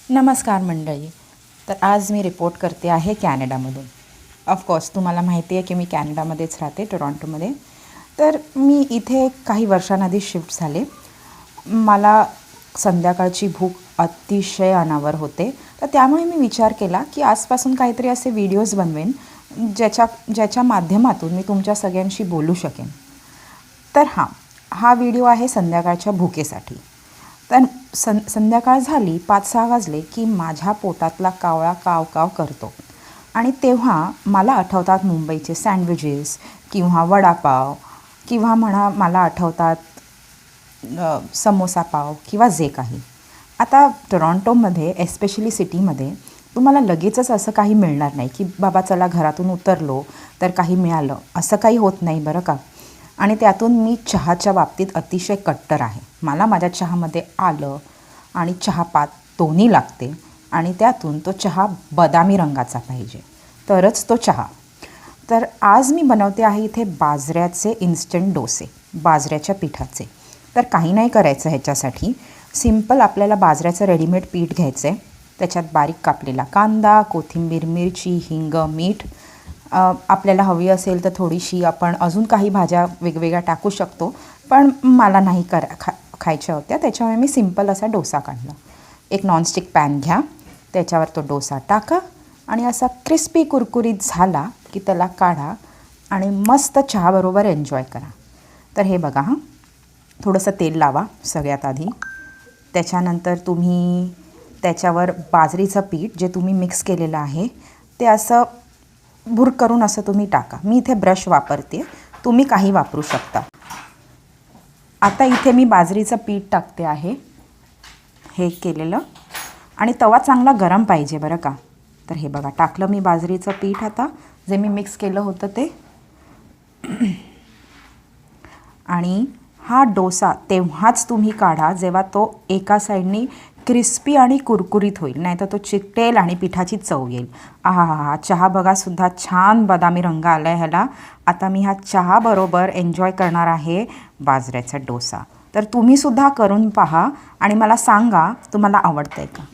नमस्कार मंडळी. तर आज मी रिपोर्ट करते आहे कॅनडामधून. ऑफकोर्स तुम्हाला माहिती आहे की मी कॅनडामध्येच राहते, टोरॉन्टोमध्ये. तर मी इथे काही वर्षांआधी शिफ्ट झाले. मला संध्याकाळची भूक अतिशय अनावर होते. तर त्यामुळे मी विचार केला की आजपासून काहीतरी असे व्हिडिओज बनवेन ज्याच्या माध्यमातून मी तुमच्या सगळ्यांशी बोलू शकेन. तर हा व्हिडिओ आहे संध्याकाळच्या भुकेसाठी. तर संध्याकाळ झाली, 5-6 वाजले की माझ्या पोटातला कावळा काव काव करतो. आणि तेव्हा मला आठवतात मुंबईचे सँडविचेस किंवा वडापाव, किंवा म्हणा मला आठवतात समोसा पाव किंवा जे काही. आता टोरॉन्टोमध्ये एस्पेशली सिटीमध्ये तुम्हाला लगेचच असं काही मिळणार नाही की बाबा चला घरातून उतरलो तर काही मिळालं, असं काही होत नाही बरं का. आणि त्यातून मी चहाच्या बाबतीत अतिशय कट्टर आहे. मला माझ्या चहामध्ये आलं आणि चहापात दोन्ही लागते, आणि त्यातून तो चहा बदामी रंगाचा पाहिजे तरच तो चहा. तर आज मी बनवते आहे इथे बाजऱ्याचे इन्स्टंट डोसे, बाजऱ्याच्या पिठाचे. तर काही नाही करायचं ह्याच्यासाठी. सिंपल आपल्याला बाजऱ्याचं रेडीमेड पीठ घ्यायचं आहे. त्याच्यात बारीक कापलेला कांदा, कोथिंबीर, मिरची, हिंग, मीठ. आपल्याला हवी असेल तर थोडीशी आपण अजून काही भाज्या वेगवेगळ्या टाकू शकतो, पण मला नाही खायच्या होत्या, त्याच्यामुळे मी सिंपल असा डोसा काढला. एक नॉनस्टिक पॅन घ्या, त्याच्यावर तो डोसा टाका आणि असा क्रिस्पी कुरकुरीत झाला की त्याला काढा आणि मस्त चहाबरोबर एन्जॉय करा. तर हे बघा, थोडंसं तेल लावा सगळ्यात आधी. त्याच्यानंतर तुम्ही त्याच्यावर बाजरीचं पीठ जे तुम्ही मिक्स केलेलं आहे ते असं भुर करून असं तुम्ही टाका. मी इथे ब्रश वापरते, तुम्ही काही वापरू शकता. आता इथे मी बाजरीचं पीठ टाकते आहे, हे केलेलं. आणि तवा चांगला गरम पाहिजे बरं का. तर हे बघा, टाकलं मी बाजरीचं पीठ आता जे मी मिक्स केलं होतं ते. आणि हा डोसा तेव्हाच तुम्ही काढा जेव्हा तो एका साईडनी क्रिस्पी आणि कुरकुरीत होईल, नाही तर तो चिकटेल आणि पिठाची चव येईल. हा चहा बघा सुद्धा छान बदामी रंग आला आहे ह्याला. आता मी हा चहाबरोबर एन्जॉय करणार आहे बाजऱ्याचा डोसा. तर तुम्हीसुद्धा करून पहा आणि मला सांगा तुम्हाला आवडतं आहे का.